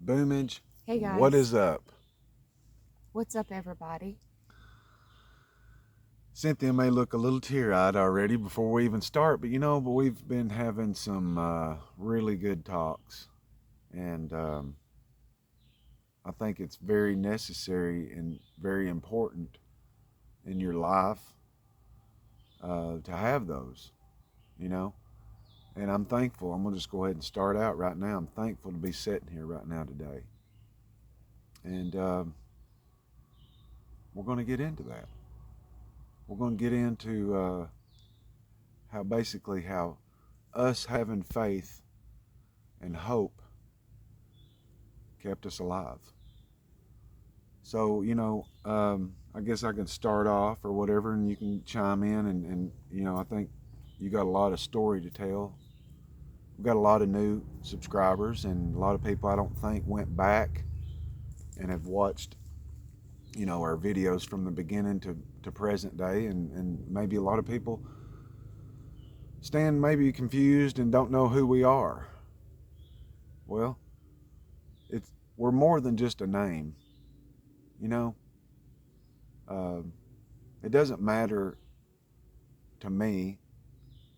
Boomage. Hey What guys, is up? what's up, everybody? Cynthia may look a little teary-eyed already before we even start, but we've been having some really good talks, and I think it's very necessary and very important in your life to have those, you know. And I'm thankful. I'm gonna just go ahead and start out right now. I'm thankful to be sitting here right now today, and we're gonna get into that. We're gonna get into how us having faith and hope kept us alive. So, I guess I can start off or whatever, and you can chime in. And I think you got a lot of story to tell. We've got a lot of new subscribers, and a lot of people I don't think went back and have watched, our videos from the beginning to present day. And maybe a lot of people stand maybe confused and don't know who we are. Well, we're more than just a name, you know. Uh, it doesn't matter to me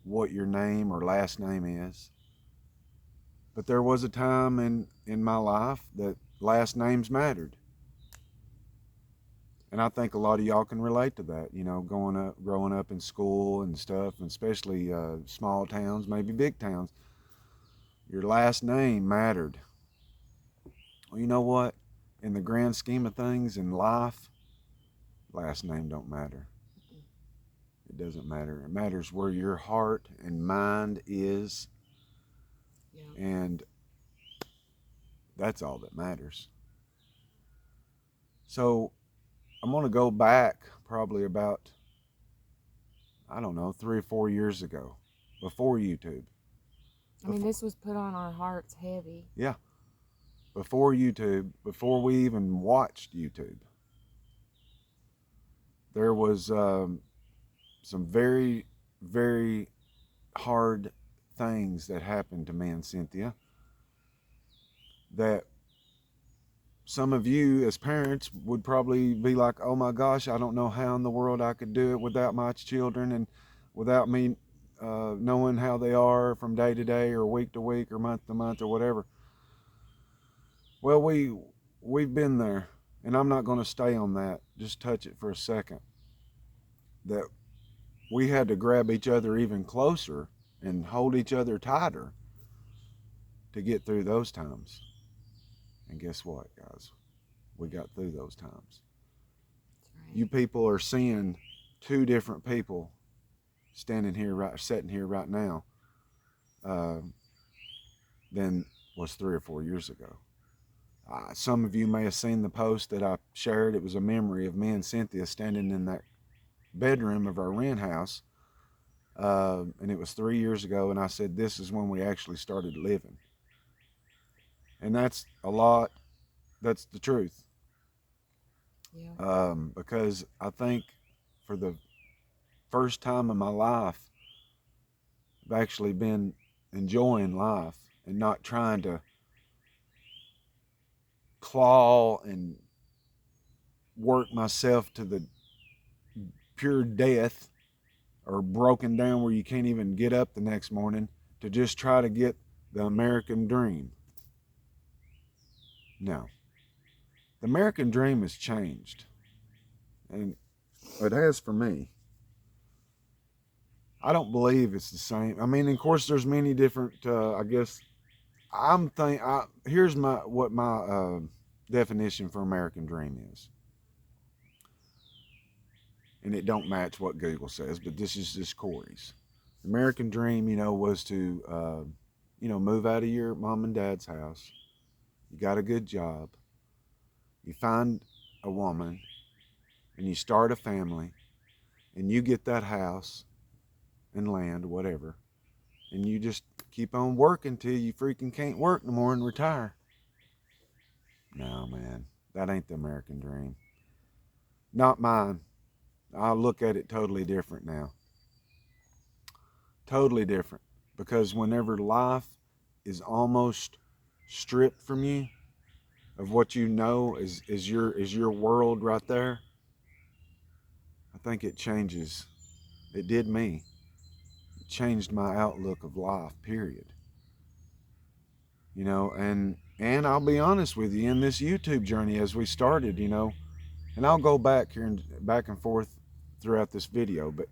what your name or last name is, but there was a time in my life that last names mattered, and I think a lot of y'all can relate to that. Growing up in school and stuff, and especially small towns, maybe big towns, your last name mattered. Well, you know what? In the grand scheme of things in life, last name don't matter. It doesn't matter. It matters where your heart and mind is, Yeah. and that's all that matters. So I'm going to go back probably about, I don't know, 3 or 4 years ago, before YouTube. I mean, Before, this was put on our hearts heavy. yeah, before YouTube, before we even watched YouTube, there was some very, very hard things that happened to me and Cynthia that some of you as parents would probably be like, oh my gosh, I don't know how in the world I could do it without my children and without me knowing how they are from day to day or week to week or month to month or whatever. Well, we've been there, and I'm not going to stay on that. Just touch it for a second. That we had to grab each other even closer and hold each other tighter to get through those times. And guess what, guys? We got through those times. That's right. You people are seeing two different people sitting here right now, uh, than was 3 or 4 years ago. Some of you may have seen the post that I shared. It was a memory of me and Cynthia standing in that bedroom of our rent house, and it was 3 years ago. And I said, "This is when we actually started living," and that's a lot. That's the truth, Yeah. because I think for the first time in my life, I've actually been enjoying life and not trying to claw and work myself to the pure death or broken down where you can't even get up the next morning to just try to get the American dream. No. The American dream has changed. And it has for me. I don't believe it's the same. I mean, of course, there's many different. I guess here's my definition for American dream is, and it don't match what Google says, but this is just Corey's. American dream, was to, move out of your mom and dad's house. You got a good job. You find a woman, and you start a family, and you get that house and land, whatever, and you just keep on working till you freaking can't work no more and retire. No, man, that ain't the American dream. Not mine. I look at it totally different now. Totally different. Because whenever life is almost stripped from you, of what you know is your world right there, I think it changes. It did me. It changed my outlook of life, period. You know, and I'll be honest with you, in this YouTube journey as we started, you know, and I'll go back here and back and forth throughout this video, but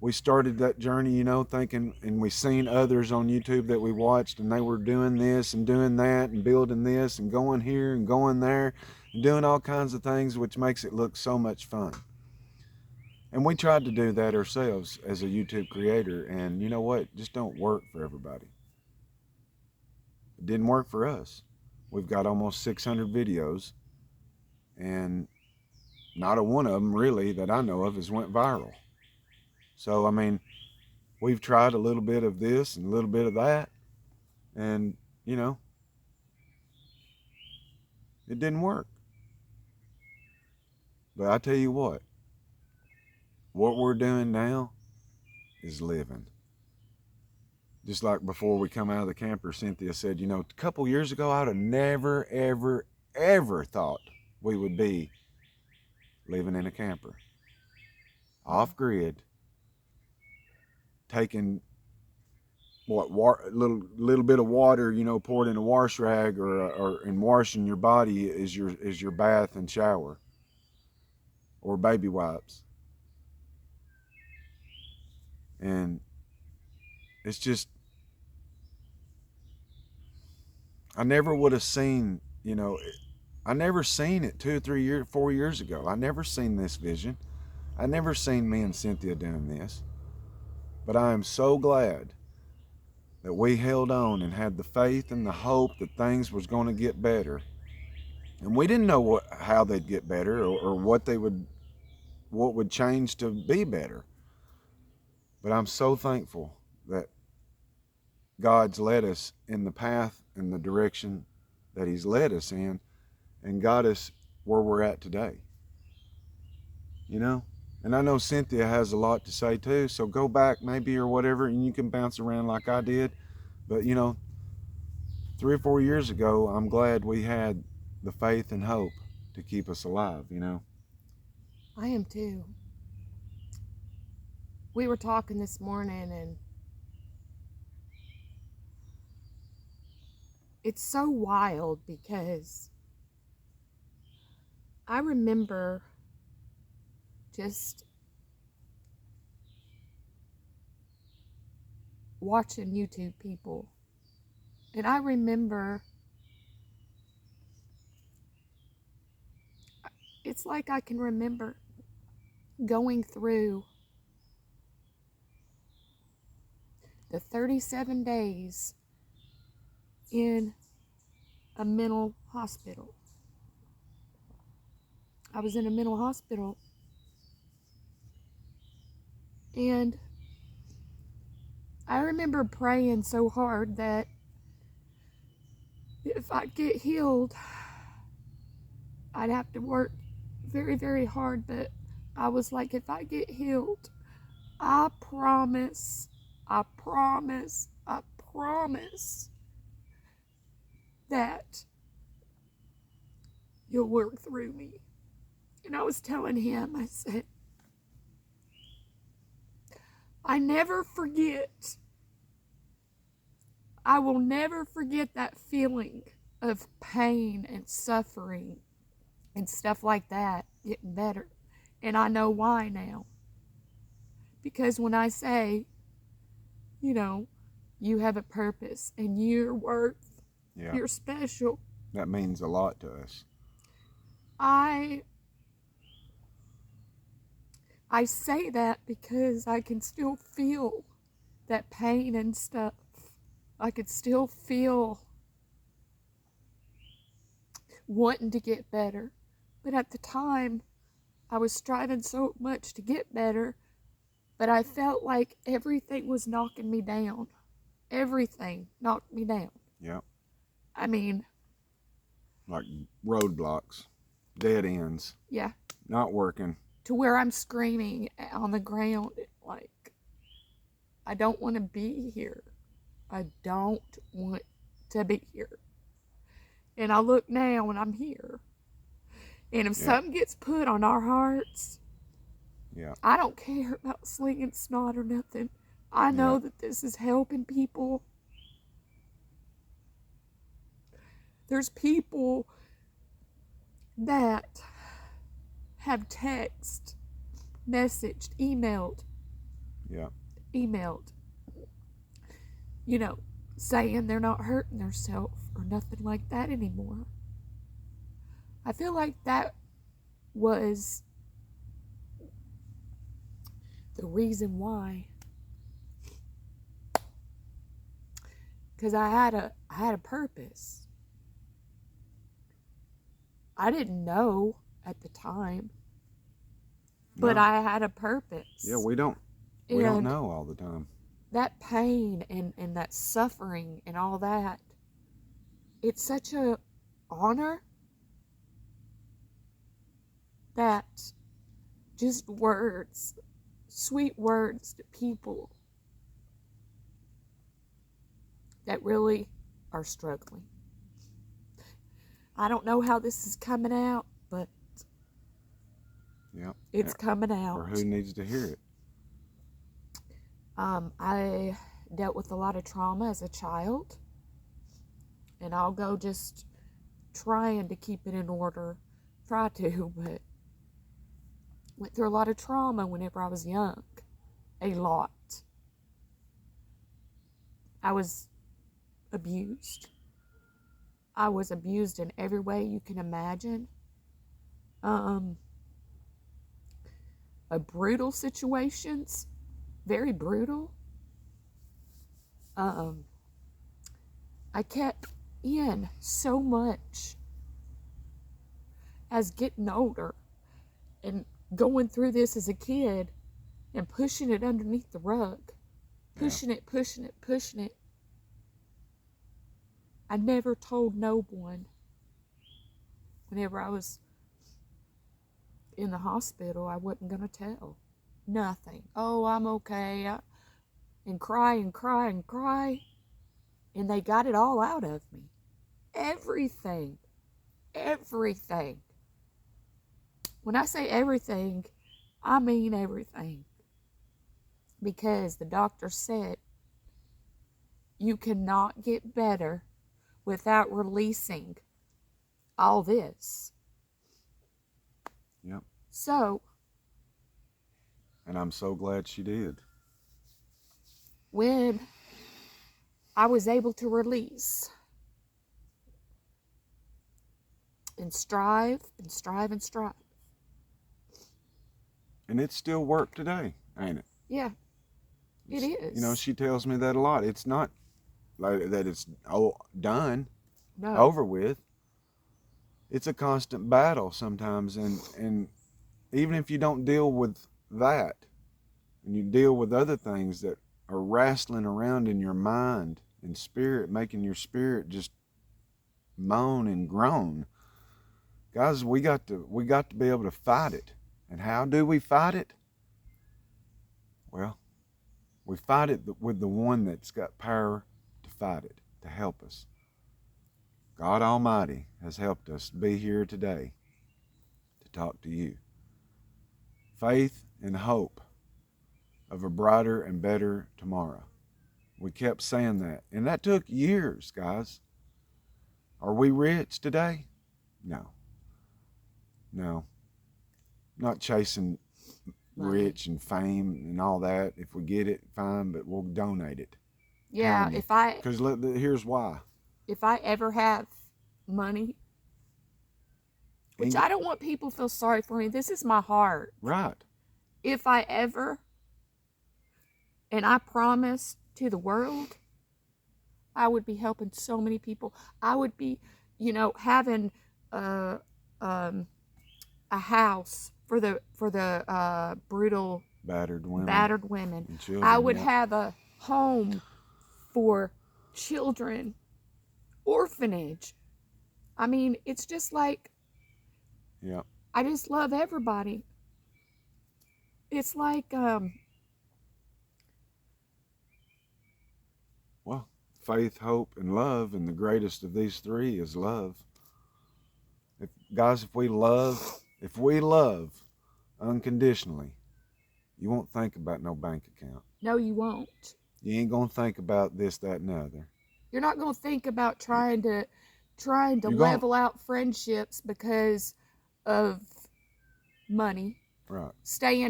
we started that journey, you know, thinking, and we seen others on YouTube that we watched, and they were doing this and doing that and building this and going here and going there and doing all kinds of things, which makes it look so much fun. And we tried to do that ourselves as a YouTube creator, and you know what? It just don't work for everybody. It didn't work for us. We've got almost 600 videos, and not a one of them really that I know of has went viral. So, I mean, we've tried a little bit of this and a little bit of that, and, you know, it didn't work. But I tell you what we're doing now is living. Just like before we come out of the camper, Cynthia said, you know, a couple years ago, I'd have never, ever, ever thought we would be living in a camper. Off grid, taking little bit of water, you know, poured in a wash rag or and washing your body is your bath and shower, or baby wipes. And it's just, I never would have seen, you know, I never seen it 2 or 3 years, 4 years ago. I never seen this vision. I never seen me and Cynthia doing this. But I am so glad that we held on and had the faith and the hope that things was going to get better. And we didn't know how they'd get better, or what would change to be better. But I'm so thankful that God's led us in the path and the direction that He's led us in, and got us where we're at today. You know? And I know Cynthia has a lot to say too, so go back maybe or whatever, and you can bounce around like I did. But you know, 3 or 4 years ago, I'm glad we had the faith and hope to keep us alive, you know? I am too. We were talking this morning, and it's so wild because I remember just watching YouTube people, and I remember, it's like I can remember going through the 37 days in a mental hospital. I was in a mental hospital, and I remember praying so hard that if I'd get healed, I'd have to work very, very hard. But I was like, if I get healed, I promise that you'll work through me. And I was telling him, I said, I will never forget that feeling of pain and suffering and stuff like that getting better. And I know why now. Because when I say, you know, you have a purpose and you're worth, you're special. That means a lot to us. I say that because I can still feel that pain and stuff. I could still feel wanting to get better. But at the time, I was striving so much to get better, but I felt like everything was knocking me down. Everything knocked me down. Yeah. I mean, like roadblocks, dead ends. Yeah. Not working. To where I'm screaming on the ground, like, I don't want to be here. I don't want to be here. And I look now and I'm here. And if something gets put on our hearts, I don't care about slinging snot or nothing. I know that this is helping people. There's people that have text, messaged, emailed, saying they're not hurting themselves or nothing like that anymore. I feel like that was the reason why. Because I had a purpose. I didn't know at the time, but I had a purpose. Yeah, we don't know all the time. That pain and that suffering and all that, it's such a honor that just words, sweet words to people that really are struggling. I don't know how this is coming out, but it's coming out. Or who needs to hear it? I dealt with a lot of trauma as a child, and I'll go just trying to keep it in order, but went through a lot of trauma whenever I was young, a lot. I was abused. I was abused in every way you can imagine. Brutal situations, very brutal. I kept in so much as getting older and going through this as a kid and pushing it underneath the rug, pushing it. I never told no one. Whenever I was in the hospital, I wasn't going to tell. Nothing. Oh, I'm okay. And cry. And they got it all out of me. Everything. When I say everything, I mean everything. Because the doctor said, you cannot get better without releasing all this. Yep. So. And I'm so glad she did. When I was able to release and strive. And it's still work today, ain't it? Yeah, it is. She tells me that a lot. It's not like that it's done, no. over with. It's a constant battle sometimes, and even if you don't deal with that, and you deal with other things that are wrestling around in your mind and spirit, making your spirit just moan and groan, guys, we got to be able to fight it. And how do we fight it? Well, we fight it with the one that's got power to fight it, to help us. God Almighty has helped us be here today to talk to you. Faith and hope of a brighter and better tomorrow. We kept saying that. And that took years, guys. Are we rich today? No. Not chasing rich and fame and all that. If we get it, fine, but we'll donate it. Yeah, Because here's why. If I ever have money, which I don't want people to feel sorry for me. This is my heart. Right. If I ever, and I promise to the world, I would be helping so many people. I would be, having a house for the brutal, battered women. And children, I would have a home for children, orphanage. I mean, it's just like, I just love everybody. It's like, well, faith, hope, and love, and the greatest of these three is love. If we love unconditionally, you won't think about no bank account. No, you won't. You ain't gonna think about this, that, and the other. You're not going to think about trying to You're level out friendships because of money. Right.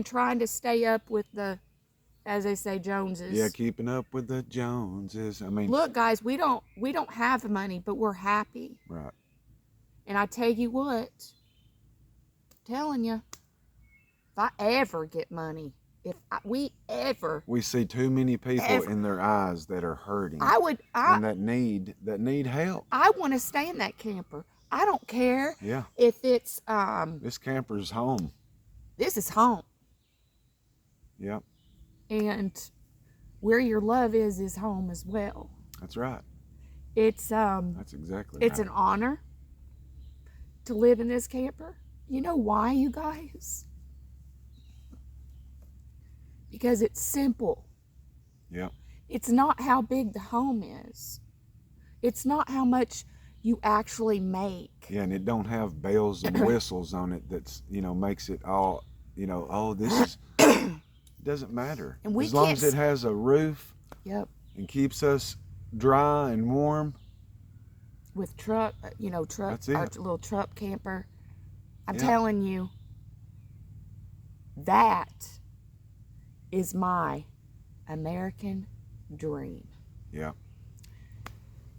Trying to stay up with the, as they say, Joneses. Yeah, keeping up with the Joneses. I mean, look, guys, we don't have money, but we're happy. right. And I tell you what, I'm telling you, if I ever get money, we see too many people in their eyes that are hurting, and that need help. I want to stay in that camper. I don't care. Yeah. If it's this camper's home. This is home. Yep. And where your love is home as well. That's right. That's exactly it's right. an honor to live in this camper. You know why, you guys? Because it's simple. Yeah. It's not how big the home is. It's not how much you actually make. Yeah, and it don't have bells and whistles on it that's, makes it all, oh, this is, doesn't matter. And as long as it has a roof. Yep. And keeps us dry and warm. With truck, That's our it. little truck camper. I'm telling you, that is my American dream. Yeah.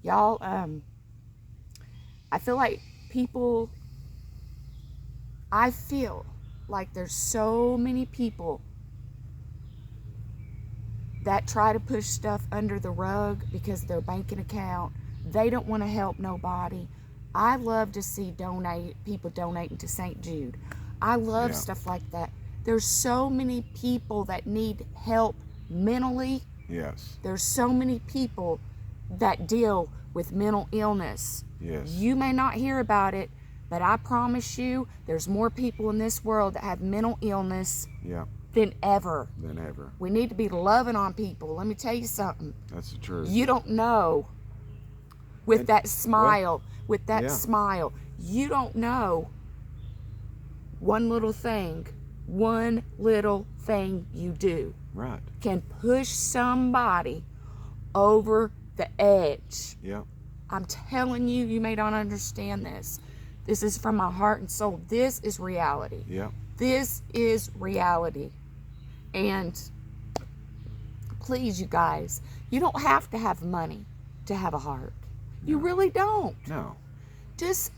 Y'all, I feel like there's so many people that try to push stuff under the rug because their banking account, they don't want to help nobody. I love to see people donating to St. Jude. I love stuff like that. There's so many people that need help mentally. Yes. There's so many people that deal with mental illness. Yes. You may not hear about it, but I promise you, there's more people in this world that have mental illness than ever. We need to be loving on people. Let me tell you something. That's the truth. You don't know. With that smile, you don't know one little thing you do can push somebody over the edge. Yeah. I'm telling you, you may not understand this. This is from my heart and soul. This is reality. Yeah. This is reality. And please, you guys, you don't have to have money to have a heart. You really don't. No. That's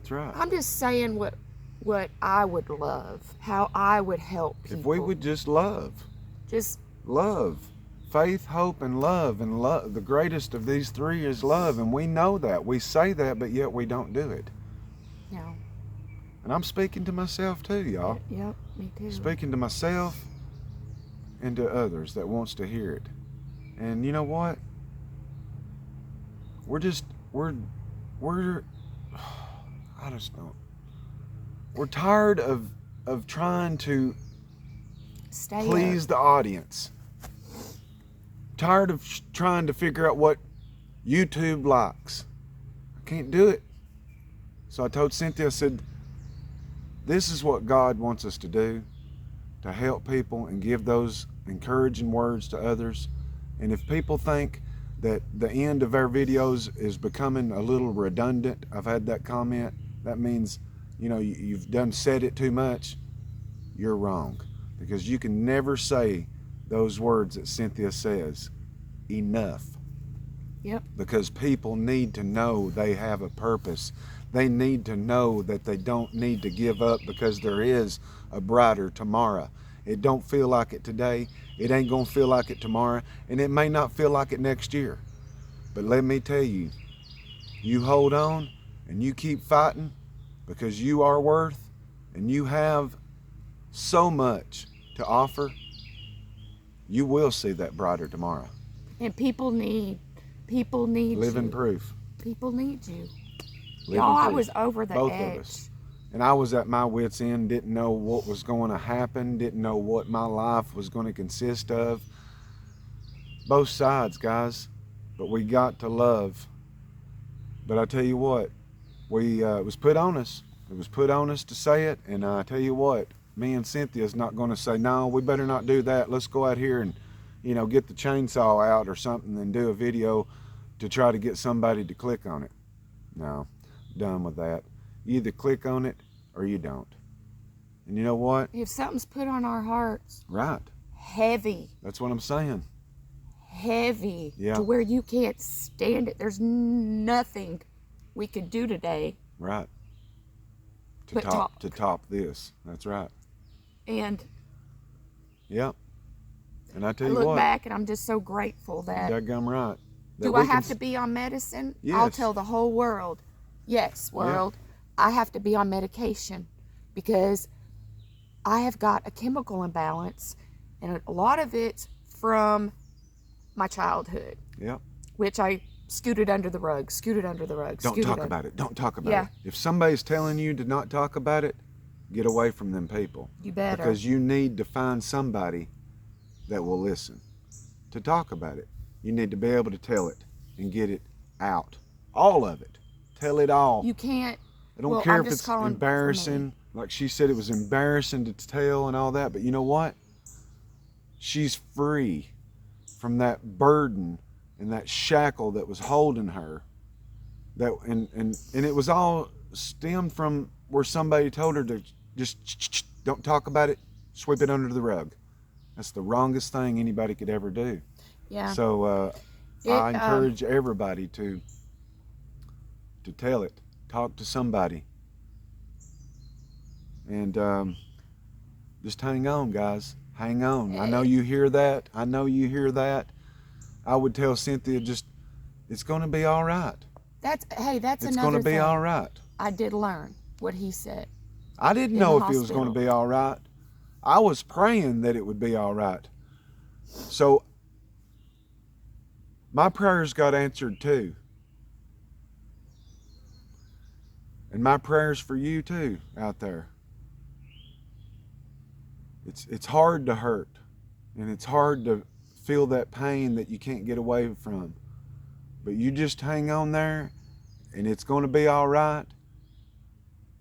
right. I'm just saying what I would love, how I would help people. If we would just love. Just love. Faith, hope, and love. And love, the greatest of these three is love. And we know that. We say that, but yet we don't do it. No. And I'm speaking to myself too, y'all. Yep, me too. Speaking to myself and to others that wants to hear it. And you know what? We're I just don't. We're tired of trying to please the audience. Tired of trying to figure out what YouTube likes. I can't do it. So I told Cynthia, I said, this is what God wants us to do, to help people and give those encouraging words to others. And if people think that the end of our videos is becoming a little redundant, I've had that comment, that means, you've done said it too much, you're wrong. Because you can never say those words that Cynthia says enough. Yep. Because people need to know they have a purpose. They need to know that they don't need to give up because there is a brighter tomorrow. It don't feel like it today. It ain't gonna feel like it tomorrow, and it may not feel like it next year. But let me tell you, you hold on and you keep fighting because you are worth and you have so much to offer. You will see that brighter tomorrow. And people need living you. proof. People need you. Living Y'all, I proof. was over the Both edge. of us. And I was at my wit's end, didn't know what was going to happen, didn't know what my life was going to consist of. Both sides, guys. But we got to love. But I tell you what, it was put on us. It was put on us to say it, and I tell you what, me and Cynthia's not going to say, no, we better not do that. Let's go out here and, get the chainsaw out or something and do a video to try to get somebody to click on it. No, done with that. You either click on it or you don't. And you know what? If something's put on our hearts, Right. heavy, That's what I'm saying. heavy, Yeah. to where you can't stand it. There's nothing we could do today. Right. But talk. To top this. That's right. And Yep. And I tell I you look what, back and I'm just so grateful that. dadgum right. Do I have to be on medicine? Yes. I'll tell the whole world. Yes, world. Yeah. I have to be on medication because I have got a chemical imbalance, and a lot of it's from my childhood. Yep. Which I scooted under the rug. Don't talk about it. Don't talk about Yeah. it. If somebody's telling you to not talk about it, get away from them people. You better. Because you need to find somebody that will listen. To talk about it, you need to be able to tell it and get it out. All of it. Tell it all. You can't. I don't care if it's embarrassing. Like she said, it was embarrassing to tell and all that. But you know what? She's free from that burden and that shackle that was holding her. That and it was all stemmed from where somebody told her to just don't talk about it, sweep it under the rug. That's the wrongest thing anybody could ever do. Yeah. So I encourage everybody to tell it, talk to somebody, and just hang on, guys. Hang on. I know you hear that. I know you hear that. I would tell Cynthia, it's going to be all right. That's another thing. It's going to be all right. I did learn what he said. I didn't know if it was going to be all right. I was praying that it would be all right. So my prayers got answered too. And my prayers for you too out there. It's hard to hurt, and it's hard to feel that pain that you can't get away from. But you just hang on there, and it's going to be all right.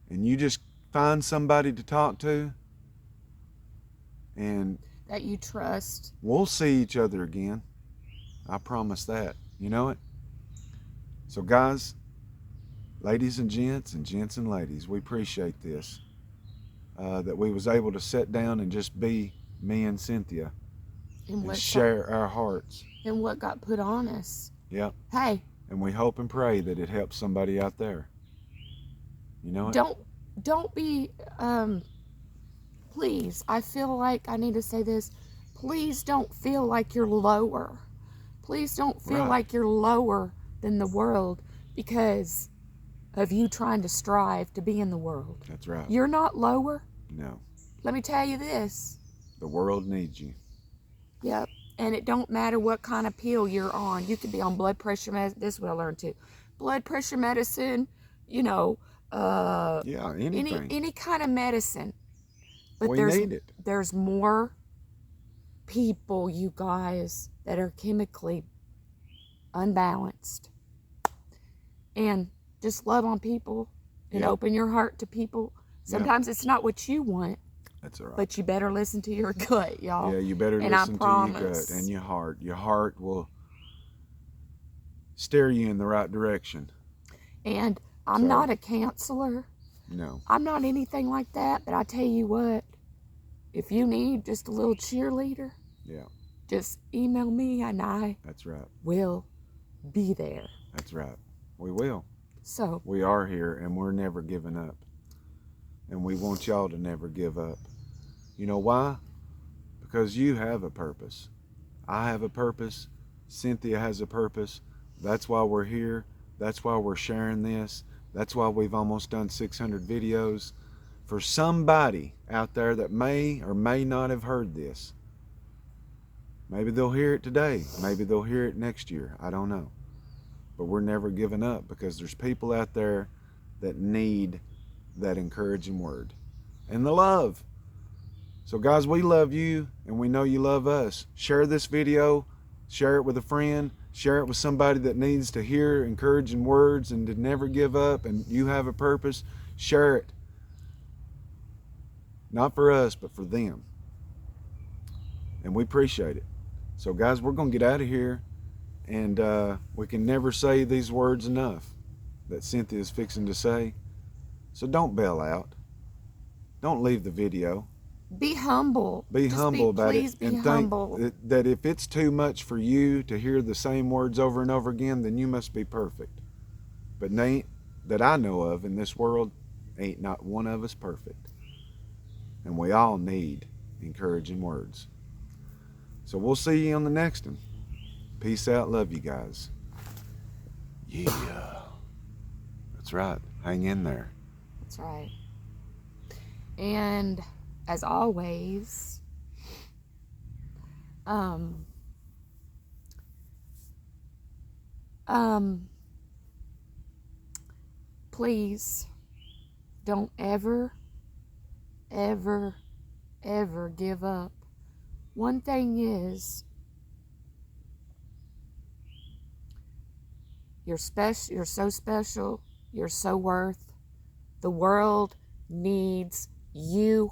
And you just find somebody to talk to, and that you trust. We'll see each other again. I promise that. You know it? So guys, ladies and gents and ladies, we appreciate this. That we was able to sit down and just be me and Cynthia and share our hearts. And what got put on us. Yep. Hey. And we hope and pray that it helps somebody out there. You know it? Don't be, please, I feel like I need to say this. Please don't feel like you're lower. Please don't feel like you're lower than the world because of you trying to strive to be in the world. That's right. You're not lower. No. Let me tell you this. The world needs you. Yep. And it don't matter what kind of pill you're on. You could be on blood pressure medicine. This is what I learned too. Blood pressure medicine, anything. Any kind of medicine. But we need it. There's more people, you guys, that are chemically unbalanced. And just love on people and open your heart to people. Sometimes it's not what you want. That's all right. But you better listen to your gut, y'all. Yeah, you better listen to your gut and your heart. Your heart will steer you in the right direction. And I'm not a counselor. No. I'm not anything like that. But I tell you what, if you need just a little cheerleader, just email me and I will be there. That's right. We will. So we are here and we're never giving up. And we want y'all to never give up. You know why? Because you have a purpose. I have a purpose. Cynthia has a purpose. That's why we're here. That's why we're sharing this. That's why we've almost done 600 videos. For somebody out there that may or may not have heard this. Maybe they'll hear it today. Maybe they'll hear it next year. I don't know. But we're never giving up because there's people out there that need that encouraging word and the love. So guys, we love you and we know you love us. Share this video, share it with a friend, Share it with somebody that needs to hear encouraging words and to never give up, and you have a purpose. Share it. Not for us, but for them. And we appreciate it. So, guys, we're going to get out of here. And we can never say these words enough that Cynthia is fixing to say. So don't bail out. Don't leave the video. Be humble. Be humble about it. Please be And humble. think that if it's too much for you to hear the same words over and over again, then you must be perfect. But ain't that I know of in this world, ain't not one of us perfect. And we all need encouraging words. So we'll see you on the next one. Peace out. Love you guys. Yeah. That's right. Hang in there. That's right. And as always, please don't ever give up. One thing is, you're special. You're so special. You're so worth. The world needs you.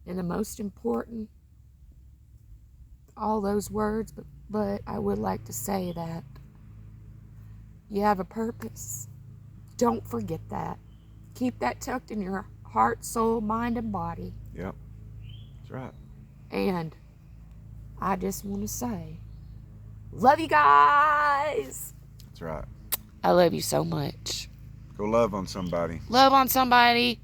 And the most important, all those words, but I would like to say that you have a purpose. Don't forget that. Keep that tucked in your heart, soul, mind, and body. Yep. That's right. And I just want to say, love you guys. That's right. I love you so much. Go love on somebody. Love on somebody.